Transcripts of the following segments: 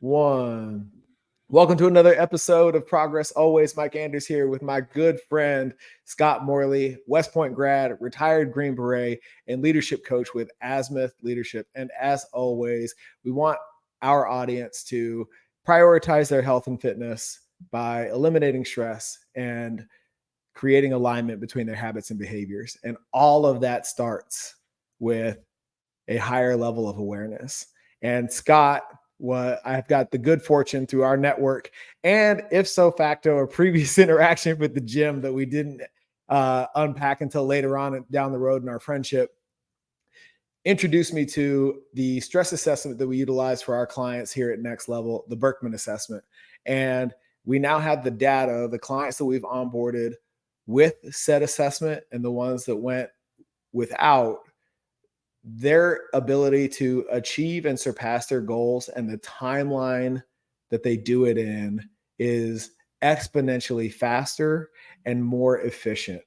One. Welcome to another episode of Progress Always. Mike Anders here with my good friend, Scott Morley, West Point grad, retired Green Beret, and leadership coach with Azimuth Leadership. And as always, we want our audience to prioritize their health and fitness by eliminating stress and creating alignment between their habits and behaviors. And all of that starts with a higher level of awareness. And Scott, what I've got the good fortune through our network and if so facto a previous interaction with the gym that we didn't unpack until later on down the road in our friendship, introduced me to the stress assessment that we utilize for our clients here at Next Level, the Birkman Assessment. And we now have the data, the clients that we've onboarded with said assessment and the ones that went without, their ability to achieve and surpass their goals and the timeline that they do it in is exponentially faster and more efficient.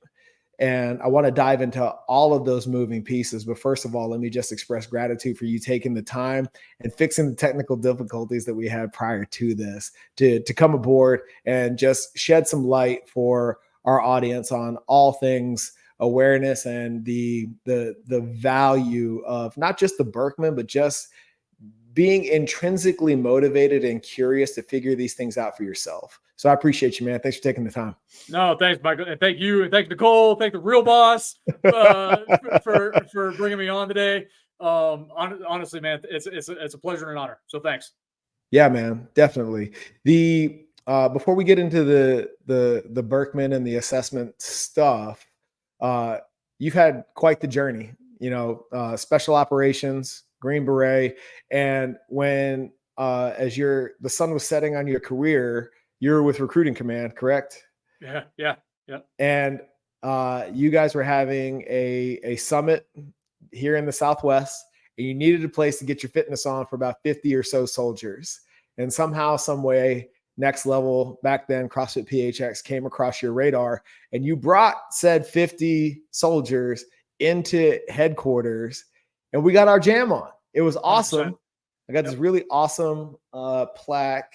And I want to dive into all of those moving pieces. But first of all, let me just express gratitude for you taking the time and fixing the technical difficulties that we had prior to this to come aboard and just shed some light for our audience on all things awareness and the value of not just the Birkman, but just being intrinsically motivated and curious to figure these things out for yourself. So I appreciate you, man. Thanks for taking the time. No, thanks, Michael. And thank you. And thank Nicole. Thank the real boss for bringing me on today. Honestly, man, it's a pleasure and an honor. So thanks. Yeah, man, definitely. Before we get into the Birkman and the assessment stuff, you've had quite the journey, special operations, Green Beret. And when, as the sun was setting on your career, you were with Recruiting Command, correct? Yeah. And you guys were having a summit here in the Southwest, and you needed a place to get your fitness on for about 50 or so soldiers. And somehow, some way, Next Level, back then, CrossFit PHX, came across your radar, and you brought said 50 soldiers into headquarters, and we got our jam on. It was awesome. 100%. I got this really awesome plaque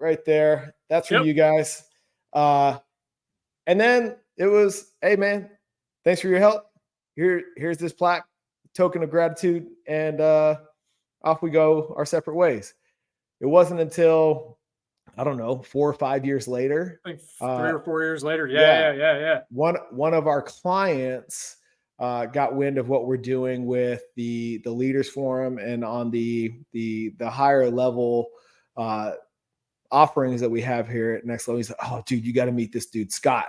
right there. That's from you guys. And then it was, hey, man, thanks for your help. Here's this plaque, token of gratitude, and off we go our separate ways. It wasn't until, I don't know, 4 or 5 years later. I think 3 or 4 years later. Yeah. One of our clients got wind of what we're doing with the Leaders Forum and on the higher level offerings that we have here at Next Level. He's like, oh, dude, you got to meet this dude, Scott,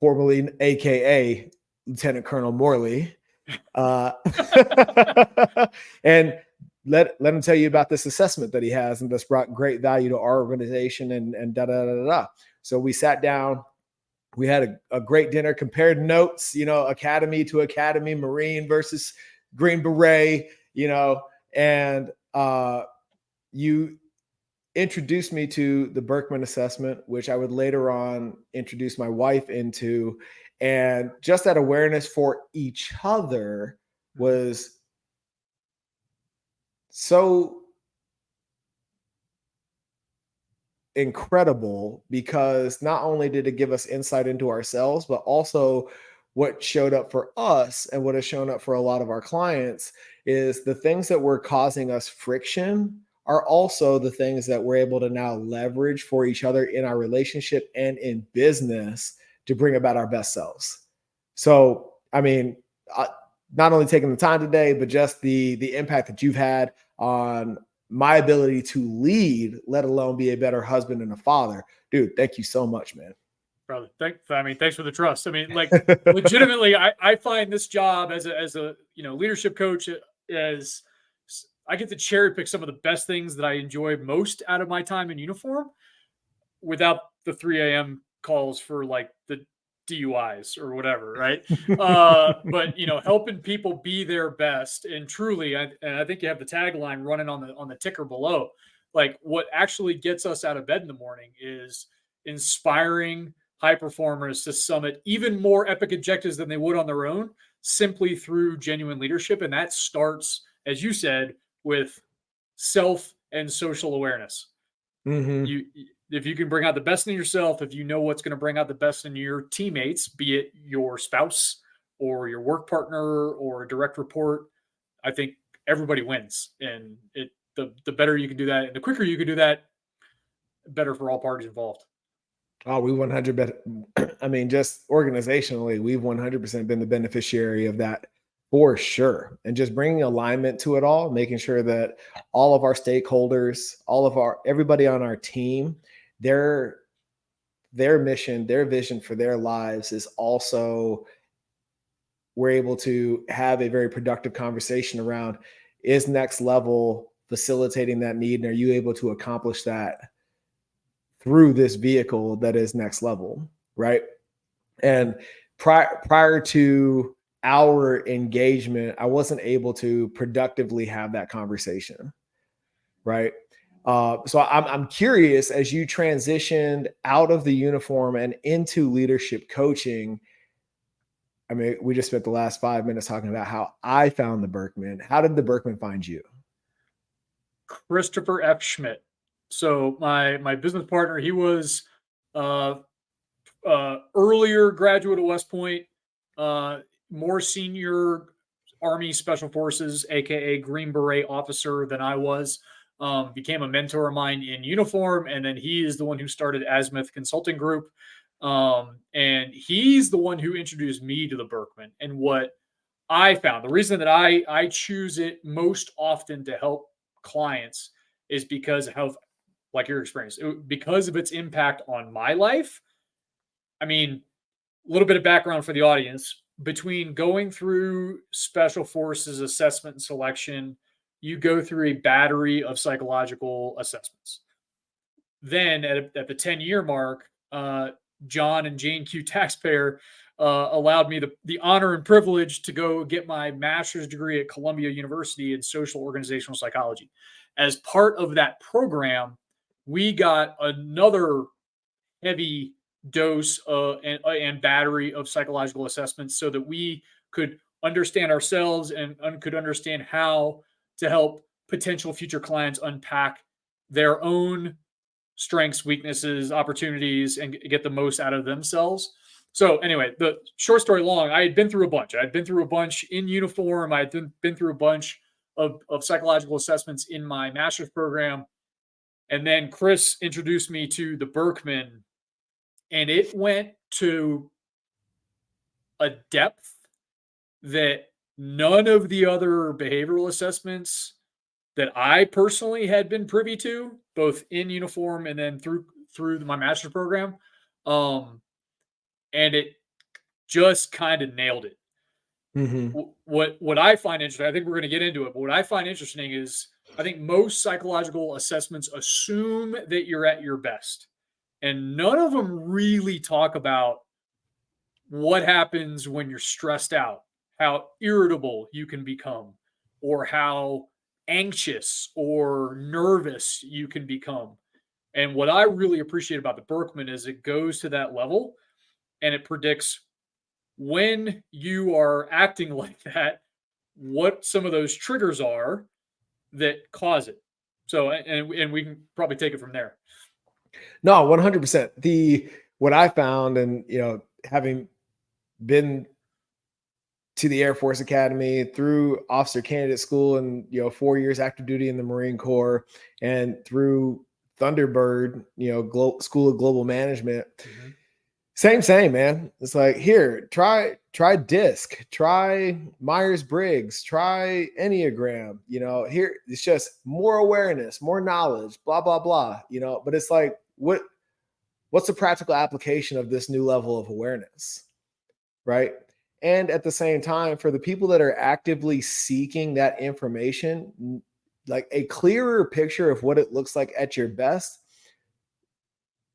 formerly AKA Lieutenant Colonel Morley. And let him tell you about this assessment that he has and that's brought great value to our organization and da. So we sat down, we had a great dinner, compared notes, academy to academy, Marine versus Green Beret, and you introduced me to the Birkman Assessment, which I would later on introduce my wife into. And just that awareness for each other was so incredible, because not only did it give us insight into ourselves, but also what showed up for us and what has shown up for a lot of our clients is the things that were causing us friction are also the things that we're able to now leverage for each other in our relationship and in business to bring about our best selves. So, I mean, not only taking the time today, but just the impact that you've had on my ability to lead, let alone be a better husband and a father. Dude, thank you so much, man. Brother, thanks for the trust. I mean, like, legitimately, I find this job as a leadership coach as I get to cherry pick some of the best things that I enjoy most out of my time in uniform without the 3 a.m. calls for like the DUIs or whatever, right? But helping people be their best, and truly, and I think you have the tagline running on the ticker below. Like, what actually gets us out of bed in the morning is inspiring high performers to summit even more epic objectives than they would on their own, simply through genuine leadership. And that starts, as you said, with self and social awareness. Mm-hmm. If you can bring out the best in yourself, if you know what's going to bring out the best in your teammates, be it your spouse or your work partner or a direct report, I think everybody wins. And the better you can do that and the quicker you can do that, better for all parties involved. Oh, we 100. I mean, just organizationally, we've 100% been the beneficiary of that for sure. And just bringing alignment to it all, making sure that all of our stakeholders, everybody on our team, their mission, their vision for their lives is also, we're able to have a very productive conversation around, is next level facilitating that need, and are you able to accomplish that through this vehicle that is next level, right? And prior to our engagement, I wasn't able to productively have that conversation, right? So I'm curious, as you transitioned out of the uniform and into leadership coaching. I mean, we just spent the last 5 minutes talking about how I found the Birkman. How did the Birkman find you? Christopher F. Schmidt. So my business partner, he was earlier graduate of West Point, more senior Army Special Forces, aka Green Beret officer than I was. Became a mentor of mine in uniform, and then he is the one who started Azimuth Consulting Group. And he's the one who introduced me to the Birkman. And what I found, the reason that I choose it most often to help clients is because of, like your experience, because of its impact on my life. I mean, a little bit of background for the audience. Between going through Special Forces assessment and selection, you go through a battery of psychological assessments. Then at the 10-year mark, John and Jane Q. Taxpayer allowed me the honor and privilege to go get my master's degree at Columbia University in social organizational psychology. As part of that program, we got another heavy dose and battery of psychological assessments so that we could understand ourselves and could understand how to help potential future clients unpack their own strengths, weaknesses, opportunities, and get the most out of themselves. So anyway, the short story long, I had been through a bunch. I had been through a bunch in uniform. I had been through a bunch of psychological assessments in my master's program. And then Chris introduced me to the Birkman, and it went to a depth that none of the other behavioral assessments that I personally had been privy to, both in uniform and then through my master's program. And it just kind of nailed it. Mm-hmm. What I find interesting, I think we're going to get into it, but what I find interesting is I think most psychological assessments assume that you're at your best. And none of them really talk about what happens when you're stressed out, how irritable you can become, or how anxious or nervous you can become. And what I really appreciate about the Birkman is it goes to that level and it predicts when you are acting like that, what some of those triggers are that cause it. So, and we can probably take it from there. No, 100%. What I found, and having been to the Air Force Academy, through officer candidate school, and 4 years active duty in the Marine Corps, and through Thunderbird, School of Global Management. Mm-hmm. Same, man. It's like, here, try DISC, try Myers-Briggs, try Enneagram. Here it's just more awareness, more knowledge, blah blah blah. But it's like, what's the practical application of this new level of awareness, right? And at the same time, for the people that are actively seeking that information, like a clearer picture of what it looks like at your best,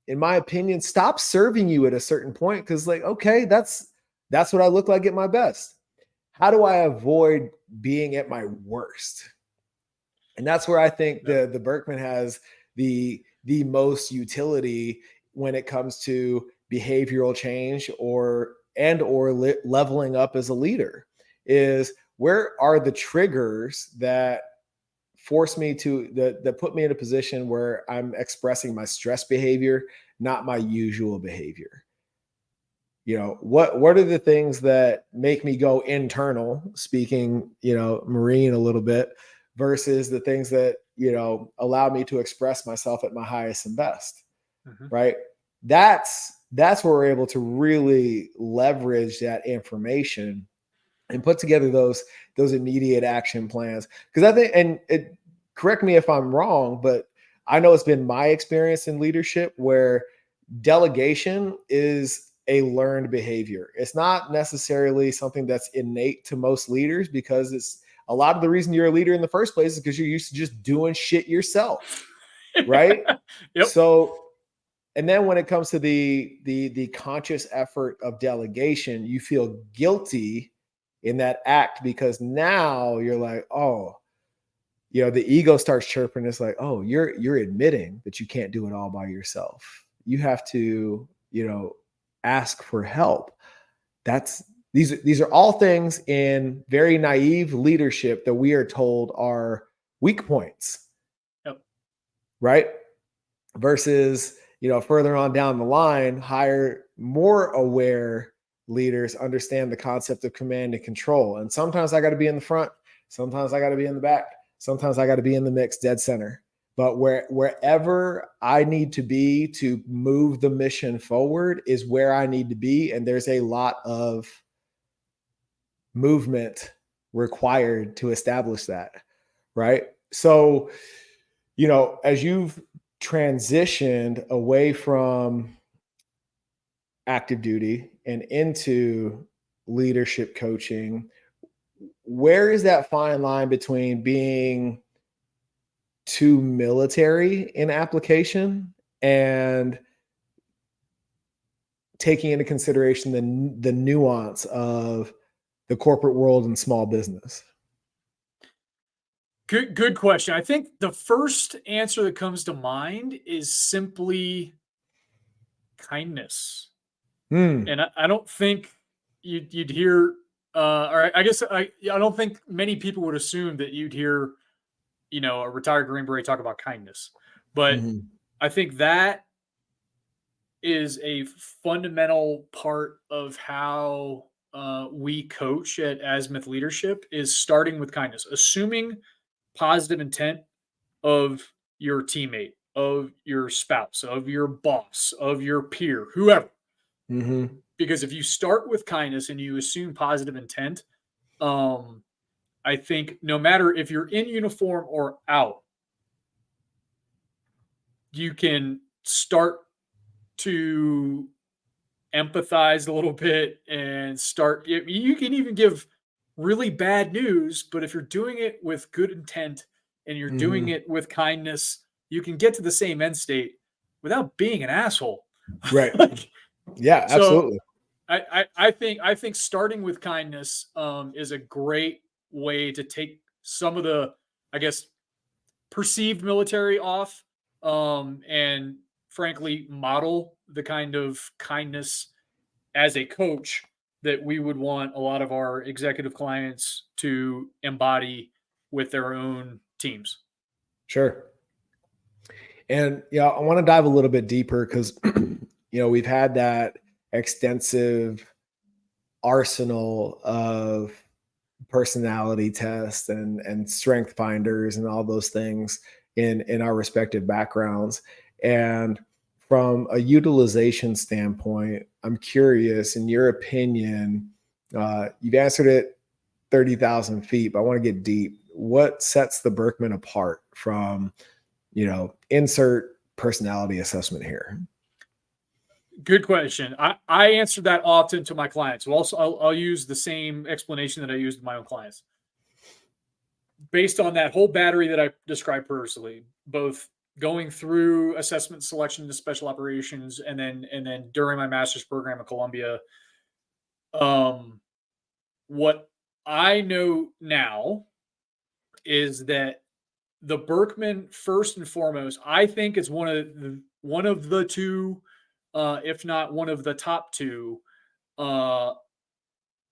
in my opinion, stop serving you at a certain point. Because okay, that's what I look like at my best. How do I avoid being at my worst? And that's where I think the Birkman has the most utility when it comes to behavioral change or leveling up as a leader. Is where are the triggers that force me to that put me in a position where I'm expressing my stress behavior, not my usual behavior. What are the things that make me go internal, speaking, Marine a little bit, versus the things that, allow me to express myself at my highest and best, right? That's where we're able to really leverage that information and put together those immediate action plans. Because I think, correct me if I'm wrong, but I know it's been my experience in leadership where delegation is a learned behavior. It's not necessarily something that's innate to most leaders, because it's a lot of the reason you're a leader in the first place is because you're used to just doing shit yourself, right? Yep. So, and then when it comes to the conscious effort of delegation, you feel guilty in that act, because now you're like, oh, the ego starts chirping. It's like, oh, you're admitting that you can't do it all by yourself. You have to, ask for help. These are all things in very naive leadership that we are told are weak points. Yep. Right? Versus, further on down the line, higher, more aware leaders understand the concept of command and control. And sometimes I got to be in the front. Sometimes I got to be in the back. Sometimes I got to be in the mix, dead center. But wherever I need to be to move the mission forward is where I need to be. And there's a lot of movement required to establish that, right? So, as you've transitioned away from active duty and into leadership coaching, where is that fine line between being too military in application and taking into consideration the nuance of the corporate world and small business? Good question. I think the first answer that comes to mind is simply kindness. And I don't think you'd hear, or I guess I don't think many people would assume that you'd hear, a retired Green Beret talk about kindness. But I think that is a fundamental part of how we coach at Azimuth Leadership, is starting with kindness, assuming positive intent of your teammate, of your spouse, of your boss, of your peer, whoever. Because if you start with kindness and you assume positive intent, I think no matter if you're in uniform or out, you can start to empathize a little bit and start. You can even give really bad news, but if you're doing it with good intent and you're doing it with kindness, you can get to the same end state without being an asshole. Right. Like, yeah, absolutely. I think starting with kindness is a great way to take some of the, I guess, perceived military off, and frankly model the kind of kindness as a coach that we would want a lot of our executive clients to embody with their own teams. Sure. And I want to dive a little bit deeper because, we've had that extensive arsenal of personality tests and strength finders and all those things in our respective backgrounds. And from a utilization standpoint, I'm curious, in your opinion, you've answered it 30,000 feet, but I want to get deep. What sets the Birkman apart from, insert personality assessment here? Good question. I answer that often to my clients. I'll use the same explanation that I use with my own clients. Based on that whole battery that I described personally, both going through assessment selection to special operations and then during my master's program at Columbia, what I know now is that the Birkman, first and foremost, I think is one of the two, if not one of the top two,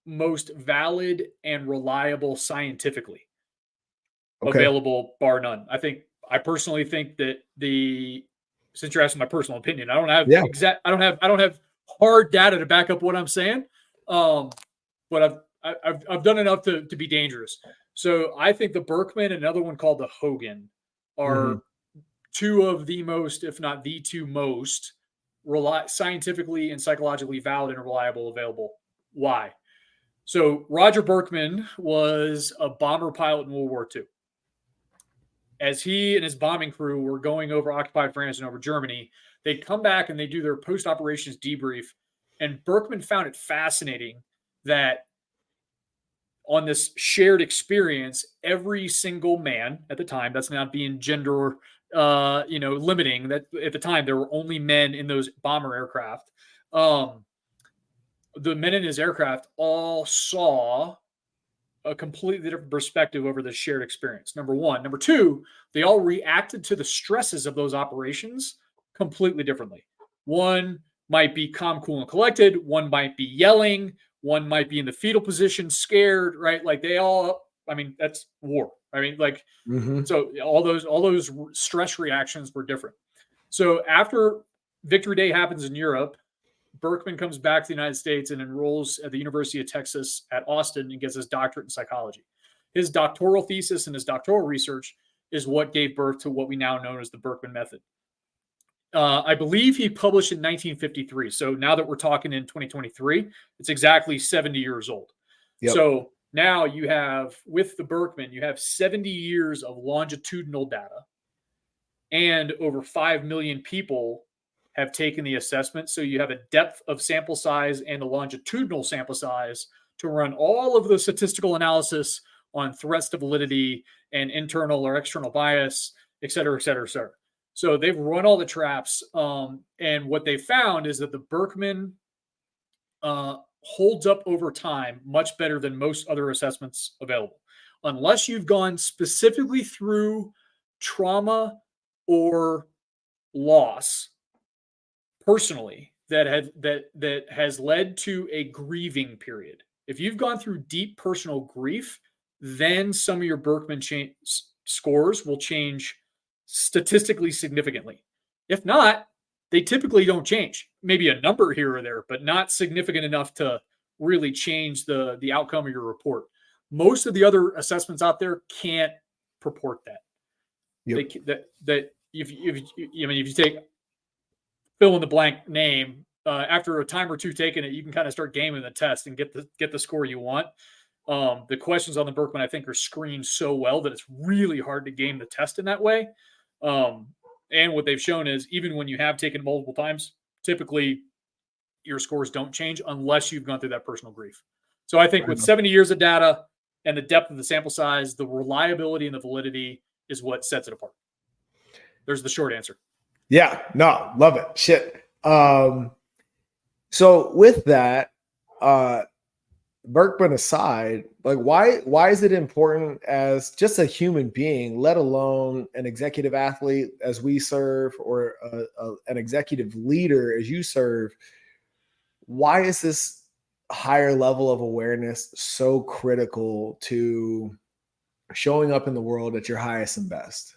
most valid and reliable scientifically. available, bar none. I personally think that since you're asking my personal opinion, I don't have hard data to back up what I'm saying. But I've done enough to be dangerous. So I think the Birkman and another one called the Hogan are two of the most, if not the two most, scientifically and psychologically valid and reliable available. Why? So Roger Birkman was a bomber pilot in World War II. As he and his bombing crew were going over occupied France and over Germany, they'd come back and they do their post-operations debrief. And Birkman found it fascinating that on this shared experience, every single man at the time, that's not being gender limiting, that at the time there were only men in those bomber aircraft. The men in his aircraft all saw a completely different perspective over the shared experience. Number one. Number two, they all reacted to the stresses of those operations completely differently. One might be calm, cool, and collected. One might be yelling. One might be in the fetal position, scared, right? Like that's war. So all those stress reactions were different. So after Victory Day happens in Europe, Birkman comes back to the United States and enrolls at the University of Texas at Austin and gets his doctorate in psychology. His doctoral thesis and his doctoral research is what gave birth to what we now know as the Birkman method. I believe he published in 1953. So now that we're talking in 2023, it's exactly 70 years old. Yep. So now you have, with the Birkman, you have 70 years of longitudinal data, and over 5 million people have taken the assessment. So you have a depth of sample size and a longitudinal sample size to run all of the statistical analysis on threats to validity and internal or external bias, et cetera, et cetera, et cetera. So they've run all the traps. And what they found is that the Birkman holds up over time much better than most other assessments available. Unless you've gone specifically through trauma or loss personally that has led to a grieving period. If you've gone through deep personal grief, then some of your Birkman scores will change statistically significantly. If not, they typically don't change. Maybe a number here or there, but not significant enough to really change the outcome of your report. Most of the other assessments out there can't purport that. Yep. If you take fill in the blank name, after a time or two taking it, you can kind of start gaming the test and get the score you want. The questions on the Birkman, I think, are screened so well that it's really hard to game the test in that way. And what they've shown is even when you have taken multiple times, typically your scores don't change unless you've gone through that personal grief. So I think with 70 years of data and the depth of the sample size, the reliability and the validity is what sets it apart. There's the short answer. Yeah, no, love it. Shit. So with that, Birkman aside, like why is it important as just a human being, let alone an executive athlete as we serve, or an executive leader as you serve? Why is this higher level of awareness so critical to showing up in the world at your highest and best?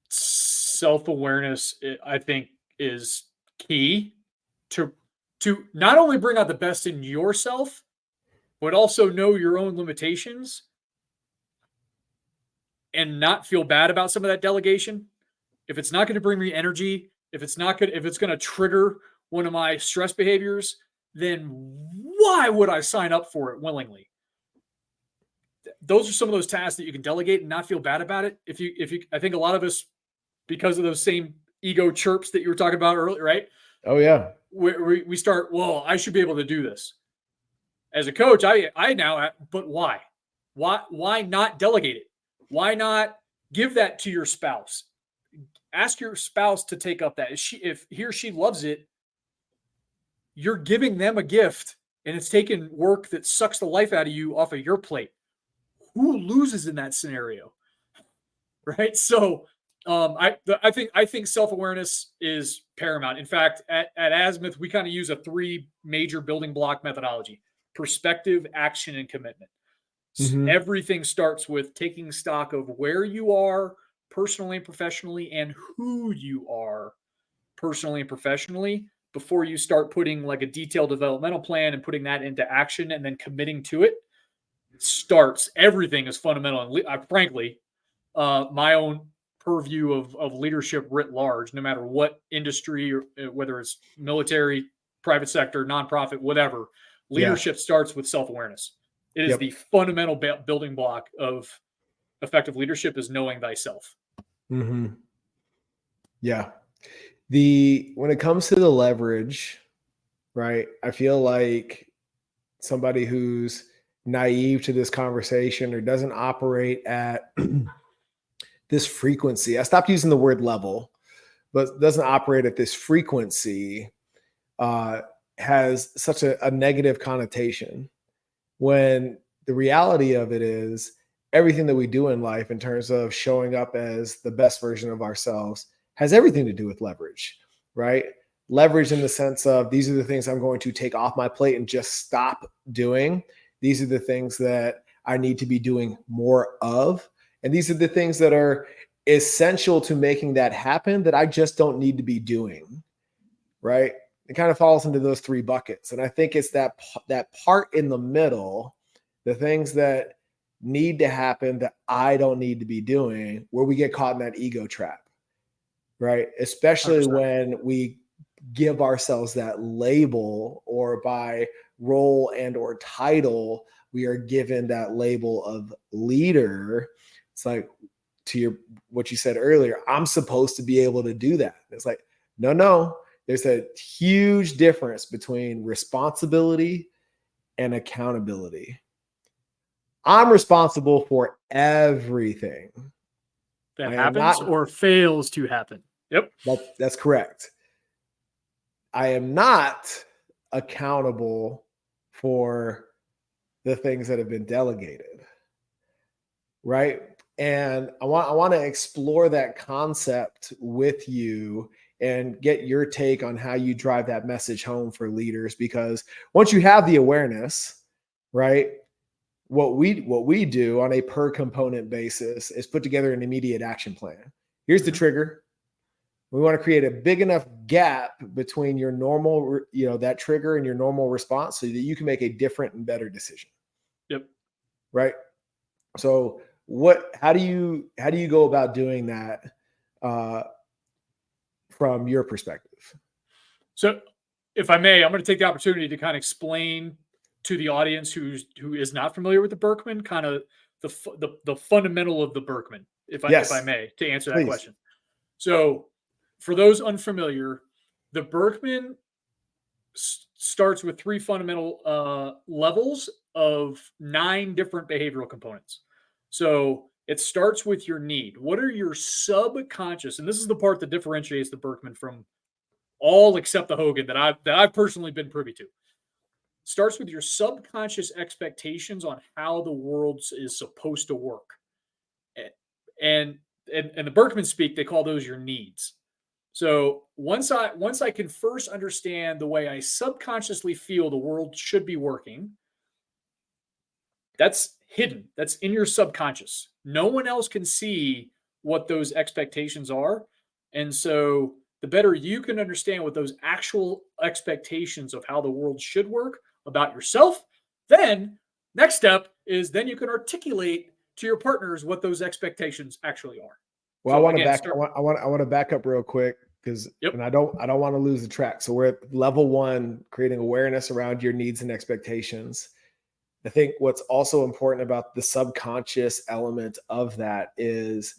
Self-awareness, I think, is key to not only bring out the best in yourself, but also know your own limitations and not feel bad about some of that delegation. If it's not going to bring me energy, if it's going to trigger one of my stress behaviors, then why would I sign up for it willingly? Those are some of those tasks that you can delegate and not feel bad about it. I think a lot of us, because of those same ego chirps that you were talking about earlier, right? Oh yeah. We start, well, I should be able to do this. As a coach, but why? Why not delegate it? Why not give that to your spouse? Ask your spouse to take up that. If he or she loves it, you're giving them a gift, and it's taking work that sucks the life out of you off of your plate. Who loses in that scenario? Right? So I think self-awareness is paramount. In fact, at Azimuth, we kind of use a 3 major building block methodology: perspective, action, and commitment. Mhm. Everything starts with taking stock of where you are personally and professionally and who you are personally and professionally before you start putting like a detailed developmental plan and putting that into action and then committing to it. Starts everything is fundamental. And frankly, my own purview of leadership writ large, no matter what industry, or whether it's military, private sector, nonprofit, whatever, Yeah. leadership starts with self-awareness. It is Yep. the fundamental building block of effective leadership is knowing thyself. Mhm. Yeah. When it comes to the leverage, right? I feel like somebody who's naive to this conversation or doesn't operate at this frequency. I stopped using the word level, but doesn't operate at this frequency uh, has such a negative connotation when the reality of it is everything that we do in life in terms of showing up as the best version of ourselves has everything to do with leverage, right? Leverage in the sense of these are the things I'm going to take off my plate and just stop doing. These are the things that I need to be doing more of. And these are the things that are essential to making that happen that I just don't need to be doing, right? It kind of falls into those three buckets. And I think it's that part in the middle, the things that need to happen that I don't need to be doing, where we get caught in that ego trap, right? Especially 100%. when we give ourselves that label, or by role and or title, we are given that label of leader. It's like, to your what you said earlier, I'm supposed to be able to do that. It's like, no. There's a huge difference between responsibility and accountability. I'm responsible for everything. That I am happens not. or fails to happen. Yep. That's correct. I am not accountable for the things that have been delegated, right? And I want to explore that concept with you and get your take on how you drive that message home for leaders, because once you have the awareness, right, what we do on a per component basis is put together an immediate action plan. Here's the Mhm. trigger. We want to create a big enough gap between your normal, that trigger and your normal response so that you can make a different and better decision, Yep. right? So how do you go about doing that uh, from your perspective? So, if I may, I'm going to take the opportunity to kind of explain to the audience who is not familiar with the Birkman, kind of the fundamental of the Birkman, if I Yes, may, to answer that please. question. So, for those unfamiliar, the Birkman starts with three fundamental levels of 9 different behavioral components. So it starts with your need. What are your subconscious? And this is the part that differentiates the Birkman from all except the Hogan that I've personally been privy to. Starts with your subconscious expectations on how the world is supposed to work. And and the Birkman speak, they call those your needs. So once I can first understand the way I subconsciously feel the world should be working, that's hidden. That's in your subconscious. No one else can see what those expectations are. And so the better you can understand what those actual expectations of how the world should work about yourself, then next step is then you can articulate to your partners what those expectations actually are. Well, I So want to again, back. start. I want to back up real quick because, Yep. and I don't want to lose the track. So we're at level one, creating awareness around your needs and expectations. I think what's also important about the subconscious element of that is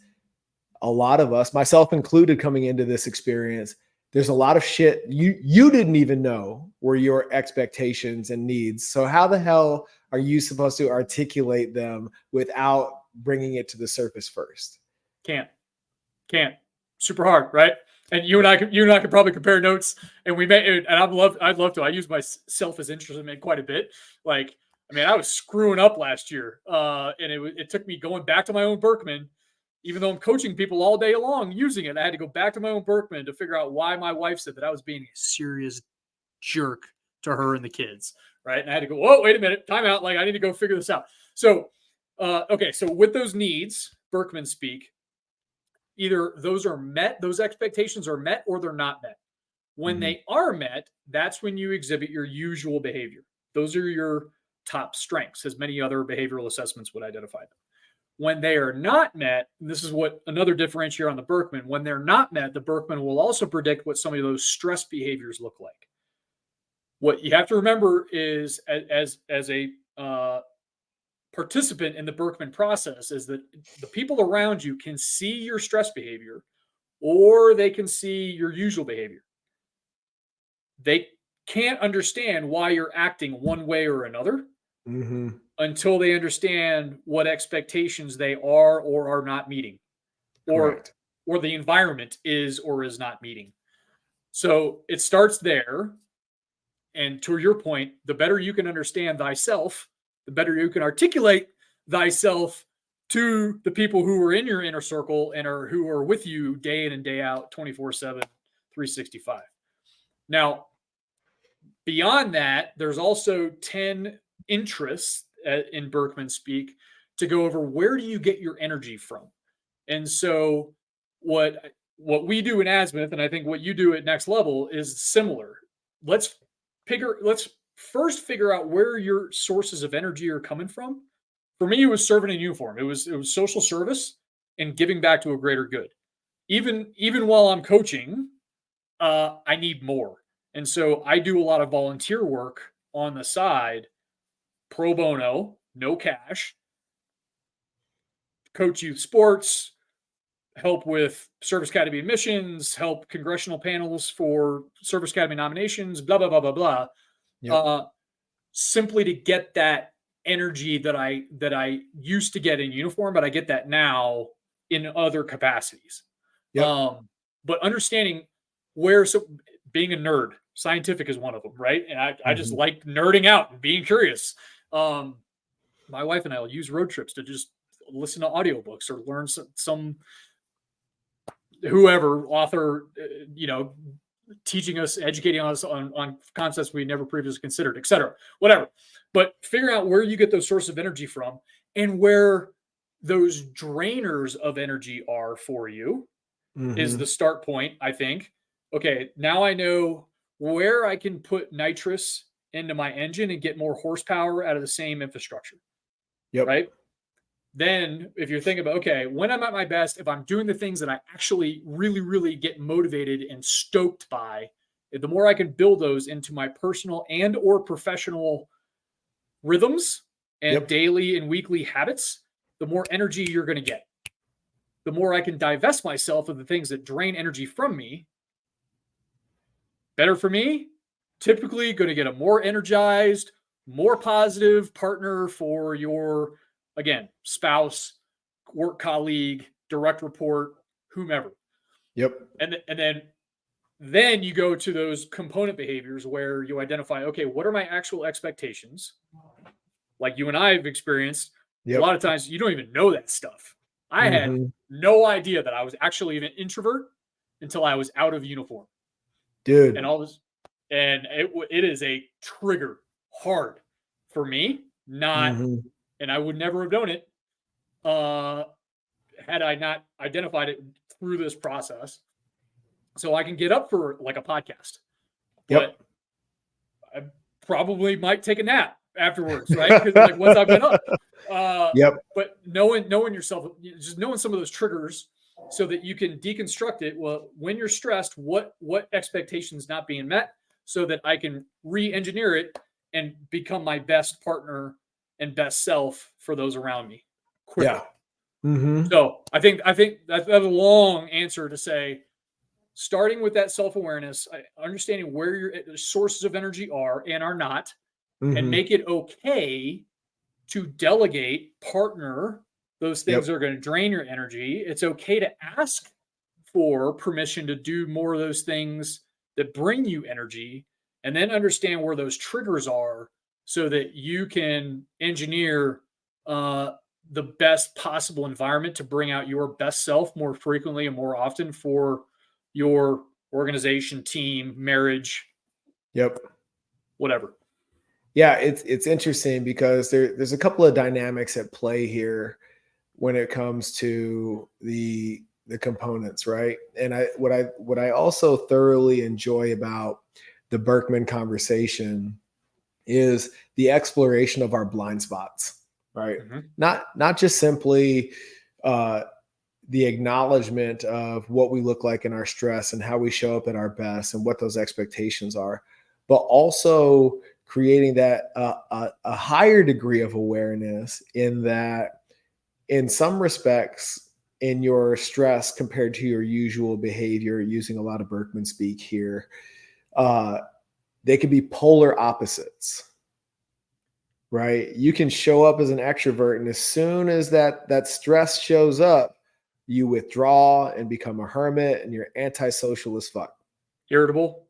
a lot of us, myself included, coming into this experience, there's a lot of shit you didn't even know were your expectations and needs. So how the hell are you supposed to articulate them without bringing it to the surface first? Can't. Super hard, right? And you and I could probably compare notes, and we may. And I'd love to. I use myself as instrument quite a bit. Like, I mean, I was screwing up last year, and it took me going back to my own Birkman, even though I'm coaching people all day long using it. I had to go back to my own Birkman to figure out why my wife said that I was being a serious jerk to her and the kids, right? And I had to go, whoa, wait a minute, time out. Like, I need to go figure this out. So Okay, so with those needs, Birkman speak, either those are met, those expectations are met, or they're not met. When they are met, that's when you exhibit your usual behavior. Those are your top strengths, as many other behavioral assessments would identify them. When they are not met, and this is what another differentiator on the Birkman, when they're not met, the Birkman will also predict what some of those stress behaviors look like. What you have to remember is, as a participant in the Birkman process, is that the people around you can see your stress behavior, or they can see your usual behavior. They can't understand why you're acting one way or another until they understand what expectations they are or are not meeting, or the environment is or is not meeting. So it starts there. And to your point, the better you can understand thyself, the better you can articulate thyself to the people who are in your inner circle and who are with you day in and day out, 24/7, 365. Now, beyond that, there's also 10 interests in Birkman speak to go over where do you get your energy from. And so what we do in Azimuth, and I think what you do at Next Level, is similar. Let's first figure out where your sources of energy are coming from. For me, it was serving in uniform. It was social service and giving back to a greater good. Even while I'm coaching, I need more. And so I do a lot of volunteer work on the side, pro bono, no cash, coach youth sports, help with Service Academy admissions, help congressional panels for Service Academy nominations, blah, blah, blah, blah, blah. Yep. Simply to get that energy that I used to get in uniform, but I get that now in other capacities. Yep. But understanding being a nerd, scientific is one of them, right? And I just like nerding out and being curious. My wife and I will use road trips to just listen to audiobooks or learn some whoever author, teaching us, educating us on concepts we never previously considered, et cetera, whatever. But figure out where you get those sources of energy from and where those drainers of energy are for you is the start point, I think. Okay, now I know where I can put nitrous into my engine and get more horsepower out of the same infrastructure. Yep. Right? Then if you're thinking about, okay, when I'm at my best, if I'm doing the things that I actually really, really get motivated and stoked by, the more I can build those into my personal and or professional rhythms and daily and weekly habits, the more energy you're going to get. The more I can divest myself of the things that drain energy from me, better for me, typically going to get a more energized, more positive partner for your, again, spouse, work colleague, direct report, whomever. Yep. And then you go to those component behaviors where you identify, okay, what are my actual expectations? Like you and I have experienced, a lot of times you don't even know that stuff. I had no idea that I was actually an introvert until I was out of uniform. Dude. And all this, and it is a trigger hard for me, not, and I would never have known it had I not identified it through this process. So I can get up for like a podcast, but I probably might take a nap afterwards, right? Because like once I've been up, but knowing yourself, just knowing some of those triggers so that you can deconstruct it. Well, when you're stressed, what expectations not being met, so that I can re-engineer it and become my best partner and best self for those around me quicker. Yeah. So I think that's a long answer to say, starting with that self-awareness, understanding where your sources of energy are and are not, and make it okay to delegate, partner those things that are going to drain your energy. It's okay to ask for permission to do more of those things that bring you energy, and then understand where those triggers are so that you can engineer the best possible environment to bring out your best self more frequently and more often for your organization, team, marriage, whatever. Yeah, it's interesting because there's a couple of dynamics at play here when it comes to the components, right? And what I also thoroughly enjoy about the Birkman conversation is the exploration of our blind spots, right? Mhm. Not just simply uh, the acknowledgement of what we look like in our stress and how we show up at our best and what those expectations are, but also creating that a higher degree of awareness in that, in some respects, in your stress compared to your usual behavior, using a lot of Berkman speak here, uh, they can be polar opposites, right? You can show up as an extrovert, and as soon as that stress shows up, you withdraw and become a hermit, and you're antisocial as fuck, Irritable.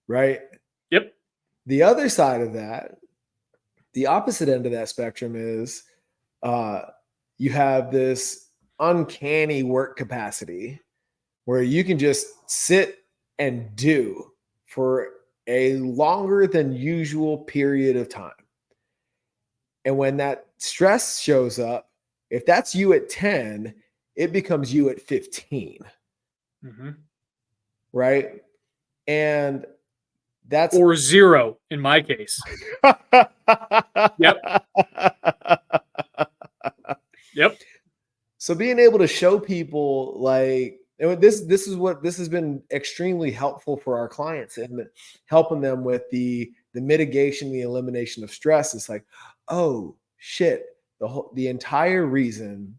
right? Yep. The other side of that, the opposite end of that spectrum is uh, you have this uncanny work capacity where you can just sit and do for a longer than usual period of time. And when that stress shows up, if that's you at 10, it becomes you at 15, Mhm. right? And that's Or 0 in my case. Yep. Yep. so being able to show people like, and this is what this has been extremely helpful for our clients and helping them with the mitigation, the elimination of stress. It's like, oh shit, the entire reason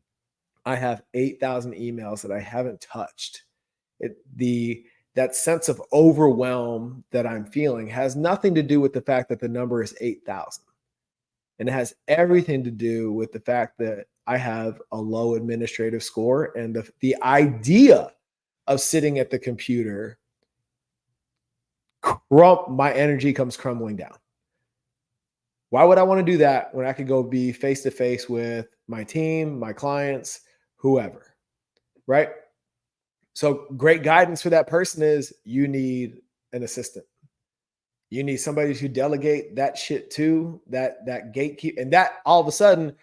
I have 8,000 emails that I haven't touched. That sense of overwhelm that I'm feeling has nothing to do with the fact that the number is 8,000. And it has everything to do with the fact that I have a low administrative score, and the idea of sitting at the computer, my energy comes crumbling down. Why would I want to do that when I could go be face to face with my team, my clients, whoever, right? So great guidance for that person is you need an assistant. You need somebody to delegate that shit to, that gatekeep, and that all of a sudden,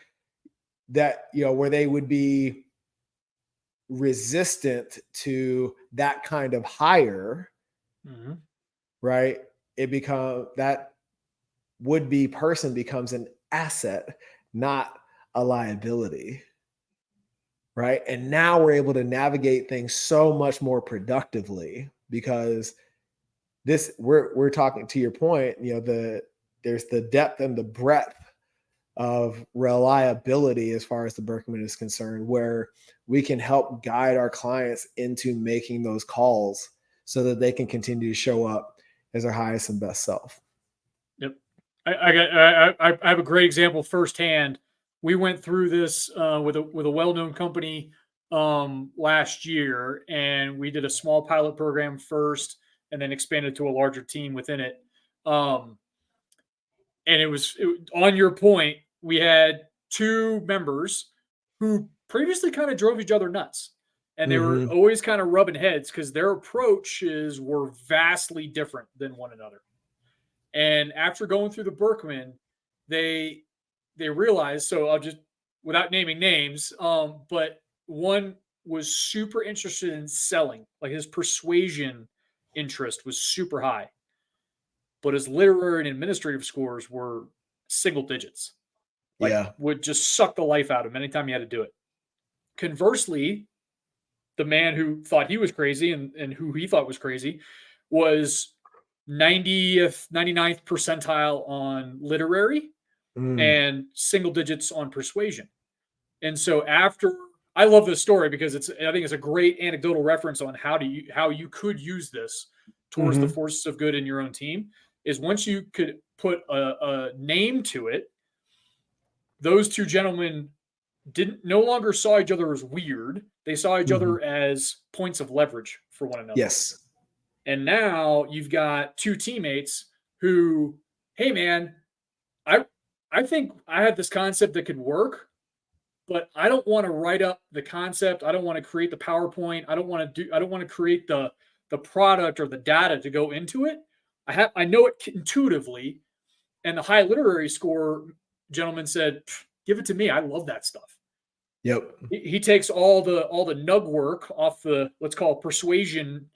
that where they would be resistant to that kind of hire, Mhm. right? It become that would be person becomes an asset, not a liability, right? And now we're able to navigate things so much more productively because this we're talking, to your point, there's the depth and the breadth of reliability as far as the Berkman is concerned, where we can help guide our clients into making those calls so that they can continue to show up as their highest and best self. Yep. I have a great example firsthand. We went through this with a well-known company last year, and we did a small pilot program first, and then expanded to a larger team within it. Um, and on your point. We had two members who previously kind of drove each other nuts, and they were Mm-hmm. always kind of rubbing heads because their approaches were vastly different than one another. And after going through the Berkman, they they realized. So I'll just, without naming names, but one was super interested in selling, like his persuasion interest was super high, but his literary and administrative scores were single digits. Like, Yeah. would just suck the life out of him anytime he had to do it. Conversely, the man who thought he was crazy and who he thought was crazy was 90th, 99th percentile on literary Mm. and single digits on persuasion. And so after, I love this story because I think it's a great anecdotal reference on how you could use this towards the Mm-hmm. forces of good in your own team. Is once you could put a name to it, those two gentlemen didn't no longer saw each other as weird. They saw each Mm-hmm. other as points of leverage for one another. Yes. And now you've got two teammates who, hey man, I I think I had this concept that could work, but I don't want to write up the concept. I don't want to create the PowerPoint. I don't want to create the product or the data to go into it. I know it intuitively, And the high literary score gentleman said, give it to me. I love that stuff. Yep. He takes all the nug work off the, let's call it persuasion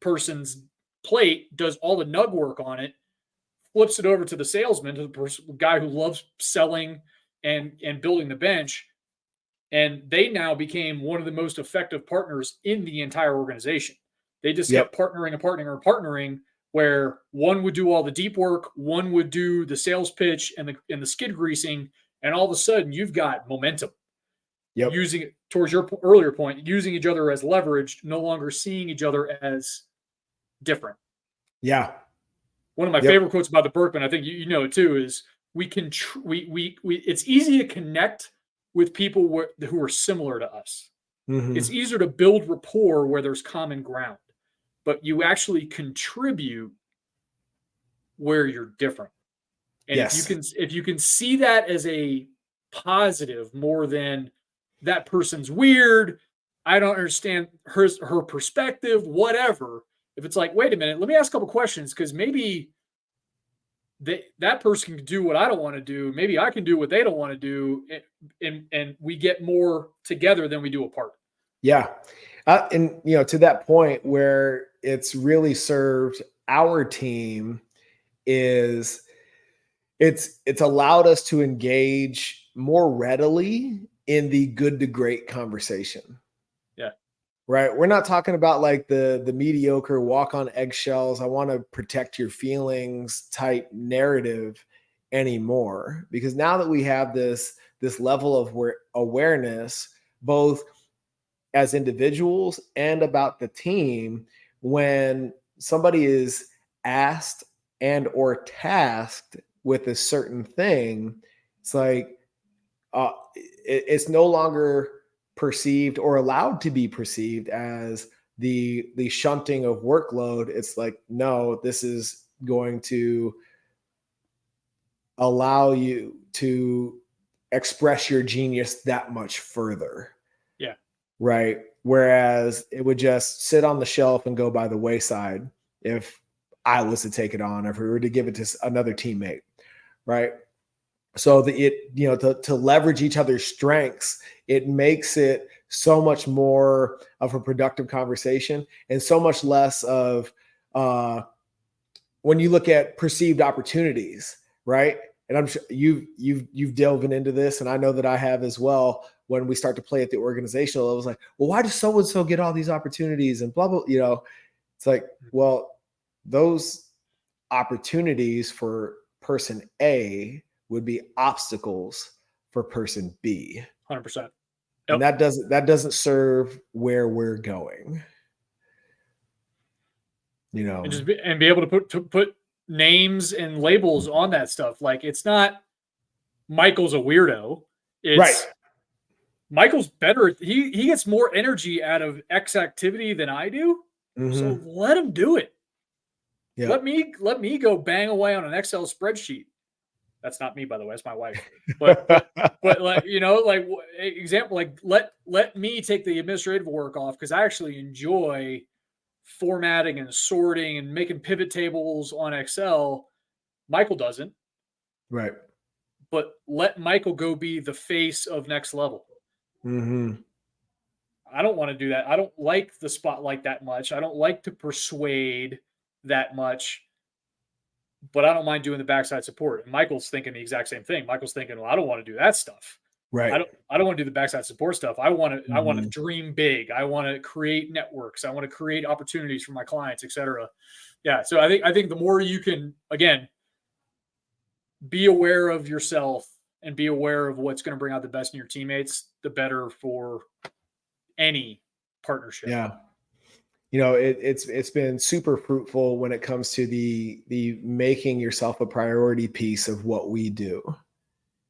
person's plate, does all the nug work on it, flips it over to the salesman, to the guy who loves selling and building the bench. And they now became one of the most effective partners in the entire organization. They just kept partnering, where one would do all the deep work, one would do the sales pitch and the skid greasing, and all of a sudden you've got momentum. Yep. Using it, towards your earlier point, using each other as leverage, no longer seeing each other as different. Yeah. One of my favorite quotes about the Birkman, I think you know it too, is it's easy to connect with people who are similar to us. Mm-hmm. It's easier to build rapport where there's common ground, but you actually contribute where you're different. And if you can see that as a positive more than that person's weird, I don't understand her perspective, whatever. If it's like, wait a minute, let me ask a couple questions, because maybe that person can do what I don't want to do. Maybe I can do what they don't want to do. And we get more together than we do apart. Yeah. And, to that point where it's really served our team is it's allowed us to engage more readily in the good to great conversation. Yeah. Right. We're not talking about like the mediocre walk on eggshells, I want to protect your feelings type narrative anymore, because now that we have this level of awareness, both as individuals and about the team, when somebody is asked and or tasked with a certain thing, it's like it's no longer perceived or allowed to be perceived as the shunting of workload. It's like, no, this is going to allow you to express your genius that much further. Yeah. Right. Whereas it would just sit on the shelf and go by the wayside if I was to take it on, or if we were to give it to another teammate. Right. So to leverage each other's strengths, it makes it so much more of a productive conversation, and so much less of when you look at perceived opportunities, right? And I'm sure you've delved into this, and I know that I have as well. When we start to play at the organizational level, it was like, well, why does so and so get all these opportunities and blah blah? It's like, well, those opportunities for person A would be obstacles for person B. 100%. Yep. And that doesn't serve where we're going. And be able to put names and labels on that stuff. Like, it's not Michael's a weirdo. It's right. Michael's better. He gets more energy out of X activity than I do. Mm-hmm. So let him do it. Yeah. Let me go bang away on an Excel spreadsheet. That's not me, by the way. That's my wife. But like, example, like let me take the administrative work off, because I actually enjoy formatting and sorting and making pivot tables on Excel. Michael doesn't. Right. But let Michael go be the face of Next Level. Mm-hmm. I don't want to do that. I don't like the spotlight that much. I don't like to persuade that much. But I don't mind doing the backside support. And Michael's thinking the exact same thing. Michael's thinking, well, I don't want to do that stuff. Right. I don't want to do the backside support stuff. I want to dream big. I want to create networks. I want to create opportunities for my clients, et cetera. Yeah. So I think the more you can, again, be aware of yourself and be aware of what's going to bring out the best in your teammates, the better for any partnership. Yeah. It's been super fruitful when it comes to the making yourself a priority piece of what we do,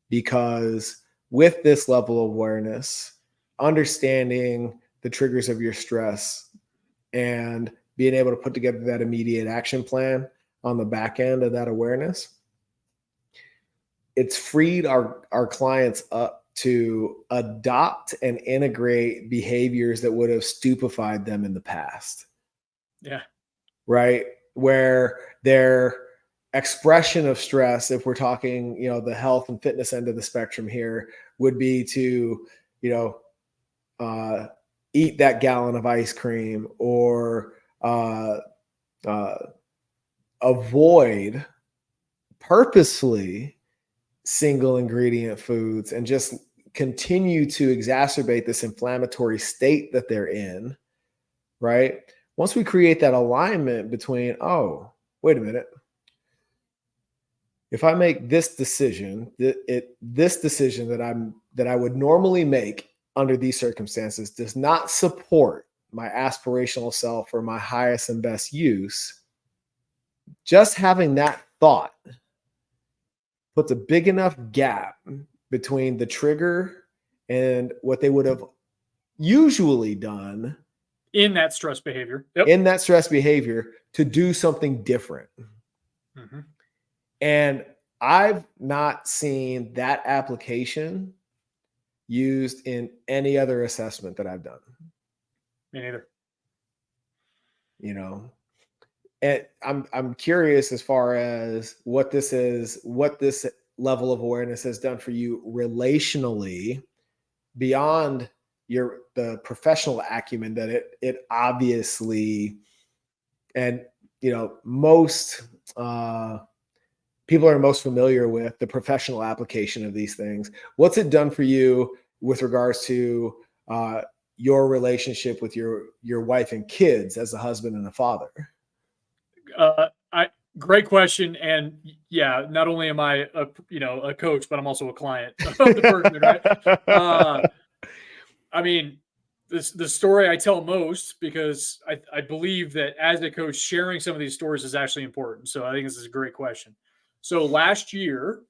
because with this level of awareness, understanding the triggers of your stress and being able to put together that immediate action plan on the back end of that awareness, it's freed our clients up to adopt and integrate behaviors that would have stupefied them in the past. Yeah. Right. Where they're expression of stress, if we're talking, the health and fitness end of the spectrum here, would be to, eat that gallon of ice cream, or avoid purposefully single ingredient foods, and just continue to exacerbate this inflammatory state that they're in, right? Once we create that alignment between, oh, wait a minute, if I make this decision, this decision that I would normally make under these circumstances does not support my aspirational self or my highest and best use, just having that thought puts a big enough gap between the trigger and what they would have usually done in that stress behavior, to do something different. Mm-hmm. And I've not seen that application used in any other assessment that I've done. Me neither. And I'm curious as far as what this level of awareness has done for you relationally, beyond the professional acumen that it obviously, and most people are most familiar with the professional application of these things. What's it done for you with regards to your relationship with your wife and kids as a husband and a father? Great question. And yeah, not only am I a coach, but I'm also a client of the Birkman, right? I mean, the story I tell most, because I believe that as a coach, sharing some of these stories is actually important. So I think this is a great question. So last year,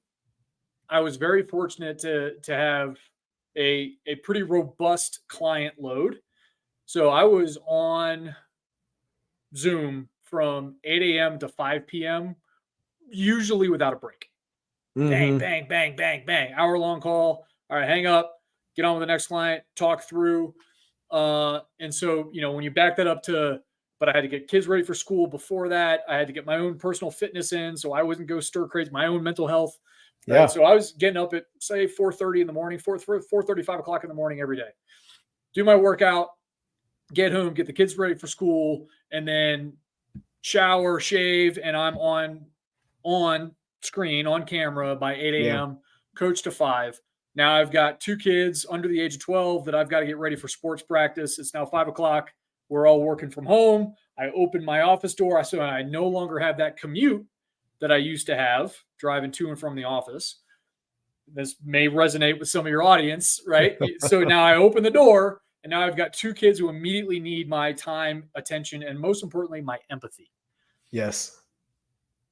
I was very fortunate to have a pretty robust client load. So I was on Zoom from 8 a.m. to 5 p.m., usually without a break. Mm-hmm. Bang, bang, bang, bang, bang. Hour-long call. All right, hang up, get on with the next client, talk through. And so, when you back that up but I had to get kids ready for school before that. I had to get my own personal fitness in, so I wasn't go stir crazy, my own mental health. Right? Yeah. So I was getting up at, say, 4:30 in the morning, 4:30, 5 o'clock in the morning every day. Do my workout, get home, get the kids ready for school, and then shower, shave, and I'm on screen, on camera by 8 a.m., coach to 5. Now I've got 2 kids under the age of 12 that I've got to get ready for sports practice. It's now 5 o'clock. We're all working from home. I opened my office door. So I no longer have that commute that I used to have driving to and from the office. This may resonate with some of your audience, right? So now I open the door, and now I've got 2 kids who immediately need my time, attention, and most importantly, my empathy. Yes.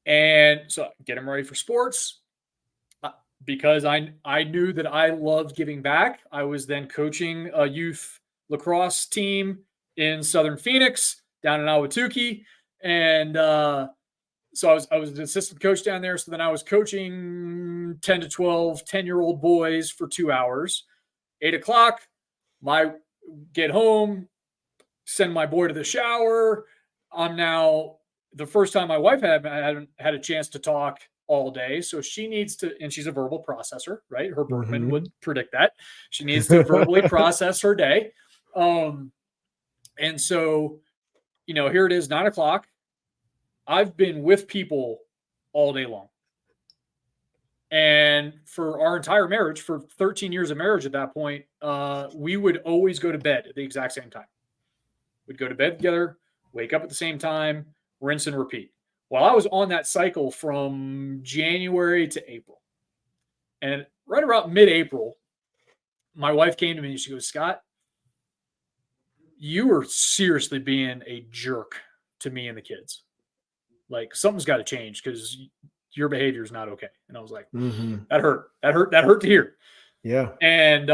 And so get them ready for sports. Because I knew that I loved giving back. I was then coaching a youth lacrosse team in Southern Phoenix, down in Ahwatukee. And so I was an assistant coach down there. So then I was coaching 10 to 12, 10-year-old boys for 2 hours. 8 o'clock, get home, send my boy to the shower. I'm now, the first time my wife hadn't had a chance to talk all day. So she needs to, and she's a verbal processor, right? Her Birkman would predict that. She needs to verbally process her day. And so, here it is, 9 o'clock. I've been with people all day long. And for our entire marriage, for 13 years of marriage at that point, we would always go to bed at the exact same time. We'd go to bed together, wake up at the same time, rinse and repeat. Well, I was on that cycle from January to April. And right around mid-April, my wife came to me and she goes, "Scott, you are seriously being a jerk to me and the kids. Like, something's got to change because your behavior is not okay." And I was like, that hurt to hear. Yeah. And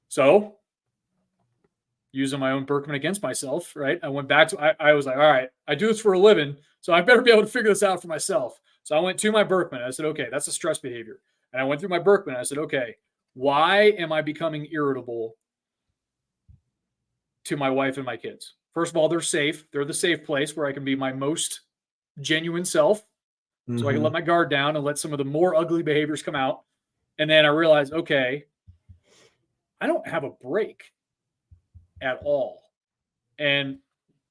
so using my own Birkman against myself, right? I went back to, I was like, all right, I do this for a living, so I better be able to figure this out for myself. So I went to my Birkman. I said, okay, that's a stress behavior. And I went through my Birkman. I said, okay, why am I becoming irritable to my wife and my kids? First of all, they're safe. They're the safe place where I can be my most genuine self. so I can let my guard down and let some of the more ugly behaviors come out. And then I realized, okay, I don't have a break at all. And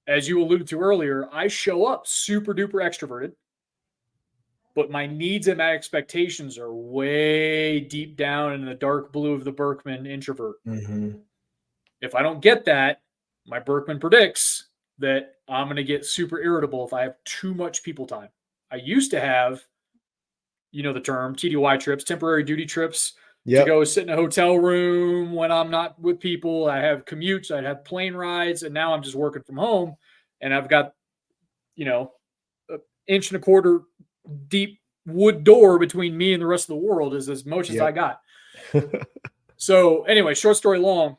as you alluded to earlier, I show up super duper extroverted, but my needs and my expectations are way deep down in the dark blue of the Birkman introvert. If I don't get that, my Birkman predicts that I'm going to get super irritable if I have too much people time. I used to have, you know, the term TDY trips, temporary duty trips, to go sit in a hotel room when I'm not with people. I have commutes, I'd have plane rides, and now I'm just working from home, and I've got, you know, an inch and a quarter deep wood door between me and the rest of the world is as much as I got. So anyway, short story long,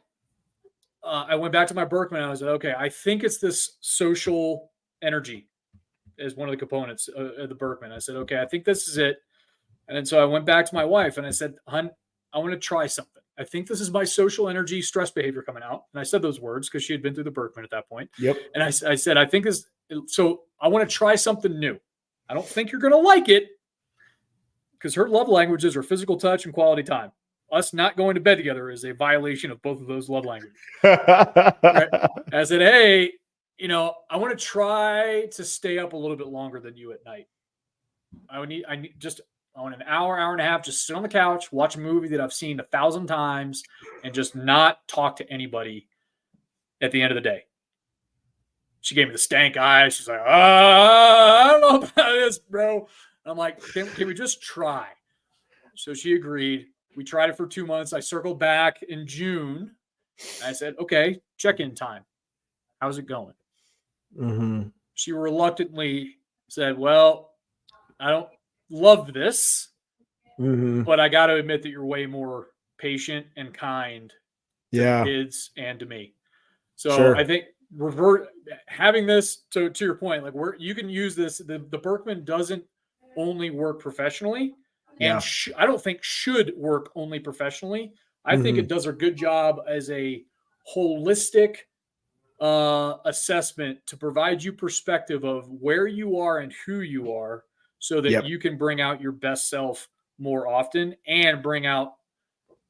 I went back to my Birkman. I was like, okay, I think it's this social energy as one of the components of the Birkman. I said, okay, I think this is it. And then so I went back to my wife and I said, hon, I want to try something. I think this is my social energy stress behavior coming out. And I said those words because she had been through the Birkman at that point. And I said, I think this, so I want to try something new. I don't think you're going to like it, because her love languages are physical touch and quality time. Us not going to bed together is a violation of both of those love languages. Right? I said, hey, you know, I want to try to stay up a little bit longer than you at night. I want an hour and a half, just sit on the couch, watch a movie that I've seen 1,000 times, and just not talk to anybody at the end of the day. She gave me the stank eye. She's like, I don't know about this, bro. I'm like, can we just try? So she agreed. We tried it for 2 months. I circled back in June. I said, okay, check-in time. How's it going? She reluctantly said, well, I don't love this, but I got to admit that you're way more patient and kind to the kids and to me. So I think having this, so to your point, like you can use this, the Birkman doesn't only work professionally, and I don't think should work only professionally. I think it does a good job as a holistic assessment to provide you perspective of where you are and who you are, so that you can bring out your best self more often and bring out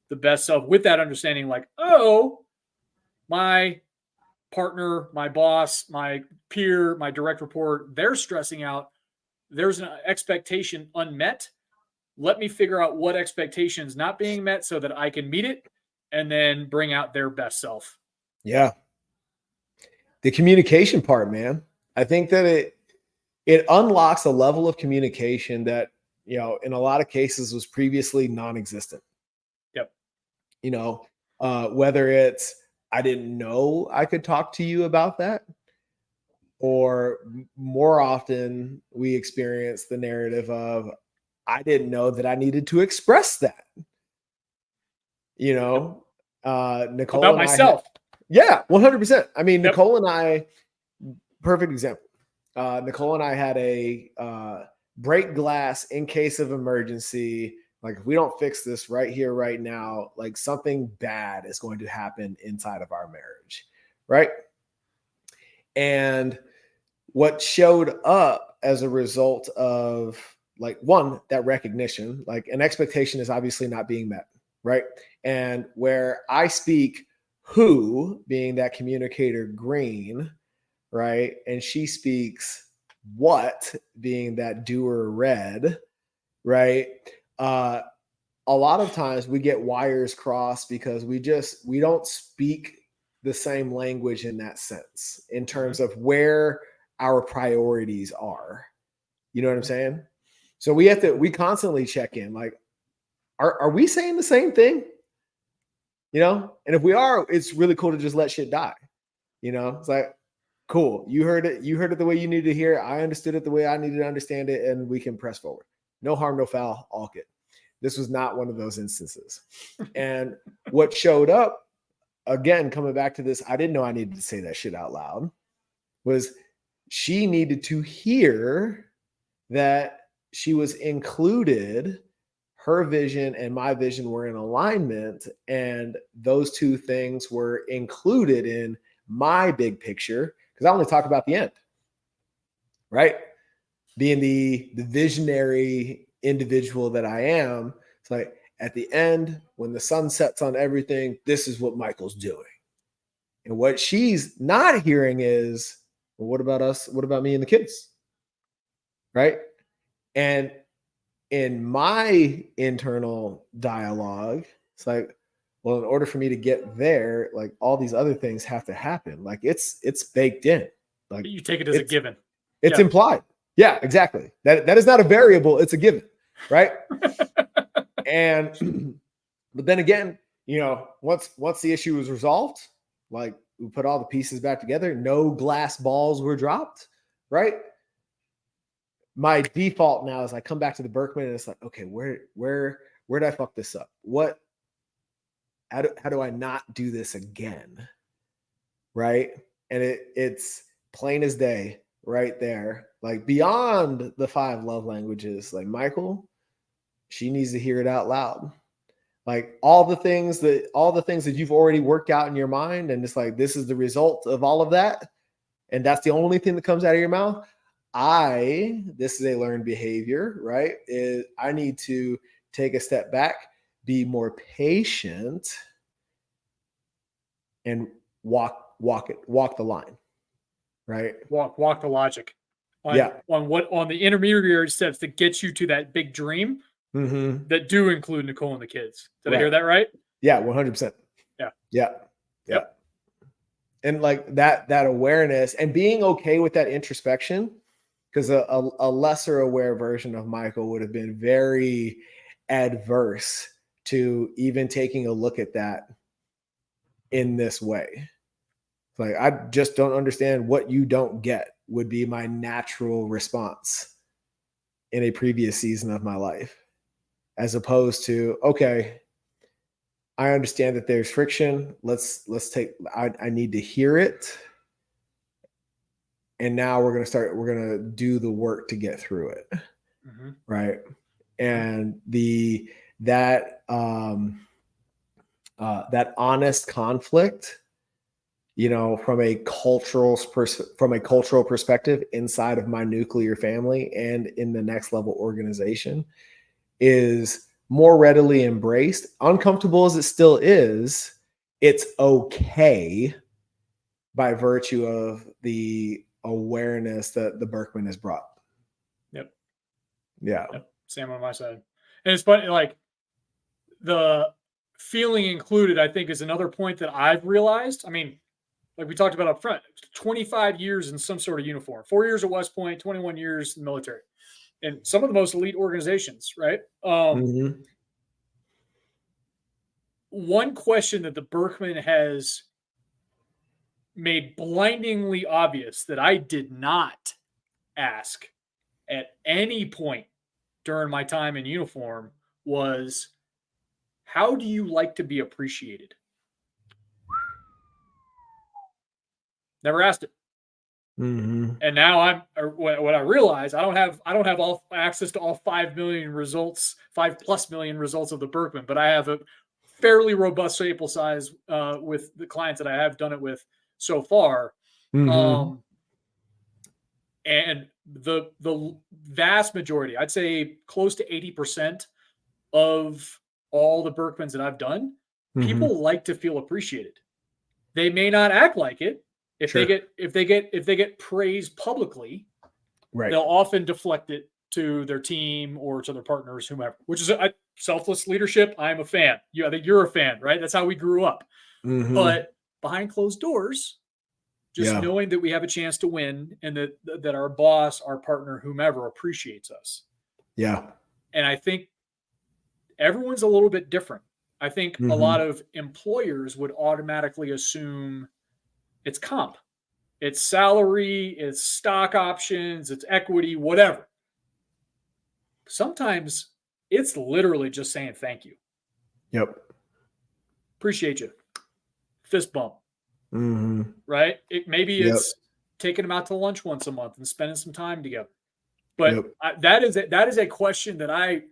the best self with that understanding, like, oh, my partner, my boss, my peer, my direct report, they're stressing out. There's an expectation unmet. Let me figure out what expectation is not being met so that I can meet it and then bring out their best self. Yeah. The communication part, man. I think that it unlocks a level of communication that, you know, in a lot of cases was previously non-existent. You know, whether it's, I didn't know I could talk to you about that, or more often we experience the narrative of, I didn't know that I needed to express that. You know, Nicole about myself. 100%. I mean, Nicole and I, perfect example. Nicole and I had a break glass in case of emergency. Like, if we don't fix this right here, right now, like something bad is going to happen inside of our marriage. Right. And what showed up as a result of, like, one, that recognition, like an expectation is obviously not being met. Right. And where I speak who, being that communicator Green, right, and she speaks what, being that doer Red, right, a lot of times we get wires crossed because we don't speak the same language in that sense, in terms of where our priorities are. You know what I'm saying? So we constantly check in, like, are we saying the same thing? You know, and if we are, it's really cool to just let shit die. You know, it's like, cool. You heard it the way you needed to hear it. I understood it the way I needed to understand it, and we can press forward. No harm, no foul, all good. This was not one of those instances. And what showed up, again, coming back to this, I didn't know I needed to say that shit out loud, was she needed to hear that she was included. Her vision and my vision were in alignment, and those two things were included in my big picture, because I only talk about the end, right? being the visionary individual that I am, it's like at the end, when the sun sets on everything, this is what Michael's doing. And what she's not hearing is, well, what about us? What about me and the kids? Right. And in my internal dialogue, it's like, well, in order for me to get there, like all these other things have to happen. Like it's baked in. Like You take it as a given. It's implied. Yeah, exactly. That is not a variable, it's a given, right? And but then again, once the issue was resolved, like we put all the pieces back together, no glass balls were dropped, right? My default now is I come back to the Birkman and it's like, okay, where did I fuck this up? How do I not do this again? Right? And it's plain as day right there. Like beyond the 5 love languages, like Michael, she needs to hear it out loud. Like all the things that you've already worked out in your mind, and it's like this is the result of all of that, and that's the only thing that comes out of your mouth. This is a learned behavior, right? I need to take a step back, be more patient, and walk the line, right? Walk the logic. On the intermediary steps that get you to that big dream. Mm-hmm. That do include Nicole and the kids. Did I hear that right? Yeah, 100%. Yeah. And like that awareness and being okay with that introspection, because a lesser aware version of Michael would have been very adverse to even taking a look at that in this way. Like, I just don't understand what you don't get would be my natural response in a previous season of my life. As opposed to, okay, I understand that there's friction. I need to hear it. And now we're going to do the work to get through it. Mm-hmm. Right. And that honest conflict, from a cultural perspective inside of my nuclear family and in the next level organization, is more readily embraced. Uncomfortable as it still is, it's okay by virtue of the awareness that the Birkman has brought. Yep. Yeah. Yep. Same on my side. And it's funny, like the feeling included, I think, is another point that I've realized. I mean, like we talked about up front, 25 years in some sort of uniform, 4 years at West Point, 21 years in the military. And some of the most elite organizations, right? One question that the Birkman has made blindingly obvious that I did not ask at any point during my time in uniform was, how do you like to be appreciated? Never asked it. Mm-hmm. And now what I realize, I don't have all access to all 5 million results, 5+ million results of the Birkman, but I have a fairly robust sample size with the clients that I have done it with so far. Mm-hmm. And the vast majority, I'd say close to 80% of all the Birkmans that I've done, mm-hmm. people like to feel appreciated. They may not act like it. If they get praised publicly, right, they'll often deflect it to their team or to their partners, whomever, which is a selfless leadership. I'm a fan. I think you're a fan, right? That's how we grew up. Mm-hmm. But behind closed doors, just knowing that we have a chance to win and that our boss, our partner, whomever appreciates us. Yeah. And I think everyone's a little bit different. I think mm-hmm. a lot of employers would automatically assume it's comp, it's salary, it's stock options, it's equity, whatever. Sometimes it's literally just saying thank you. Yep. Appreciate you. Fist bump. Mm-hmm. Right? It's taking them out to lunch once a month and spending some time together. But that is a question that I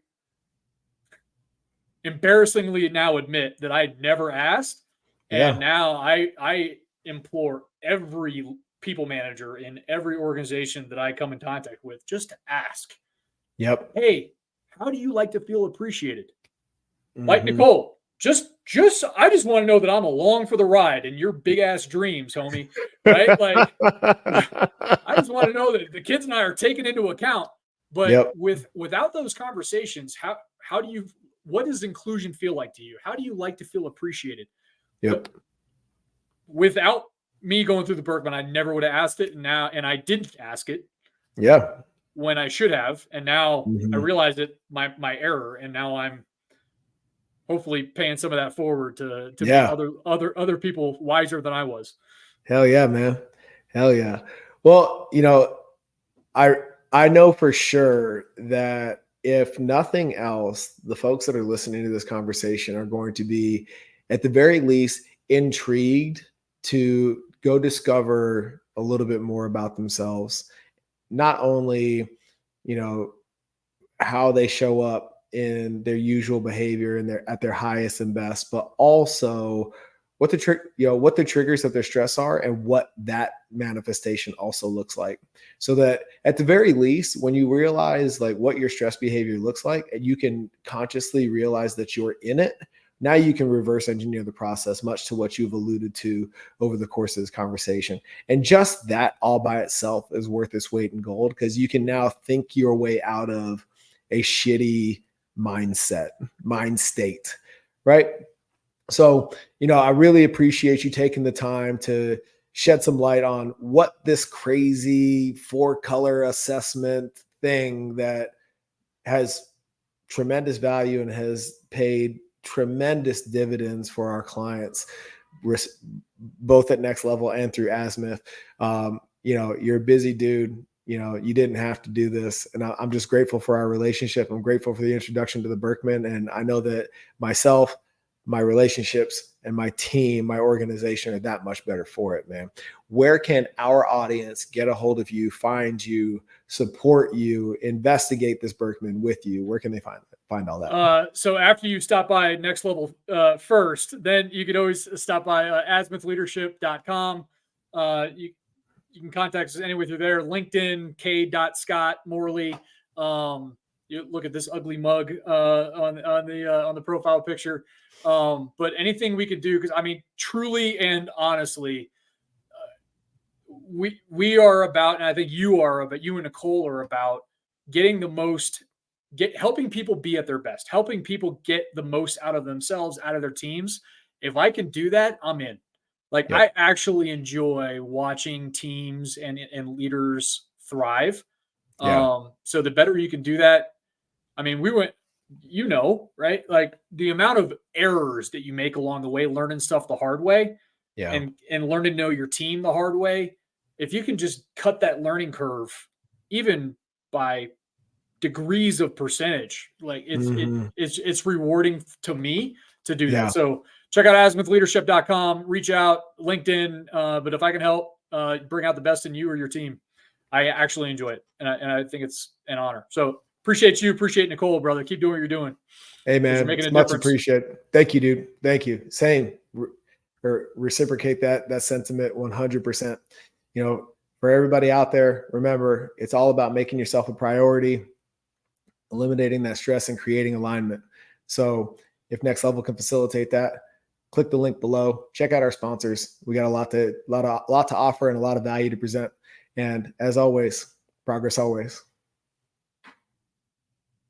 embarrassingly now admit that I never asked. And now I implore every people manager in every organization that I come in contact with just to ask, Yep. hey, how do you like to feel appreciated? Like Mhm. Nicole, I just want to know that I'm along for the ride in your big ass dreams, homie. Right? Like, I just want to know that the kids and I are taken into account. But Yep. without those conversations, what does inclusion feel like to you? How do you like to feel appreciated? Yep. Without me going through the Birkman, I never would have asked it. And I didn't ask it. Yeah. When I should have. And now I Mhm. realized it, my error. And now I'm hopefully paying some of that forward to make Yeah. other people wiser than I was. Hell yeah, man. Hell yeah. Well, I I know for sure that if nothing else, the folks that are listening to this conversation are going to be, at the very least, intrigued to go discover a little bit more about themselves. Not only, you know, how they show up in their usual behavior and at their highest and best, but also what what the triggers of their stress are and what that manifestation also looks like. So that at the very least, when you realize like what your stress behavior looks like, and you can consciously realize that you're in it, now you can reverse engineer the process, much to what you've alluded to over the course of this conversation. And just that all by itself is worth its weight in gold, because you can now think your way out of a shitty mind state, right? So, I really appreciate you taking the time to shed some light on what this crazy 4-color assessment thing that has tremendous value and has paid tremendous dividends for our clients, both at Next Level and through Azimuth. You're a busy dude. You didn't have to do this. And I'm just grateful for our relationship. I'm grateful for the introduction to the Birkman. And I know that myself, my relationships, and my team, my organization are that much better for it, man. Where can our audience get a hold of you, find you, support you, investigate this Birkman with you? Where can they find all that? So after you stop by Next Level first, then you could always stop by azimuthleadership.com. You can contact us anywhere through there. LinkedIn, K.Scott Morley. You look at this ugly mug on the profile picture. But anything we could do, because I mean, truly and honestly, we are about, and I think you and Nicole are about getting helping people be at their best, helping people get the most out of themselves, out of their teams. If I can do that, I'm in. Like, Yep. I actually enjoy watching teams and leaders thrive. Yeah. So the better you can do that, I mean, we went, right? Like the amount of errors that you make along the way, learning stuff the hard way, Yeah. and learn to know your team the hard way. If you can just cut that learning curve, even by degrees of percentage, like it's rewarding to me to do Yeah. that. So check out azimuthleadership.com, reach out, LinkedIn. But if I can help bring out the best in you or your team, I actually enjoy it. And I think it's an honor. So appreciate Nicole, brother. Keep doing what you're doing. Hey, You're man, making it's a much difference. appreciated. Thank you, dude. Thank you. Same. Or reciprocate that sentiment 100%. For everybody out there, remember, it's all about making yourself a priority, eliminating that stress, and creating alignment. So if Next Level can facilitate that, click the link below. Check out our sponsors. We got a lot to offer and a lot of value to present. And as always, progress always.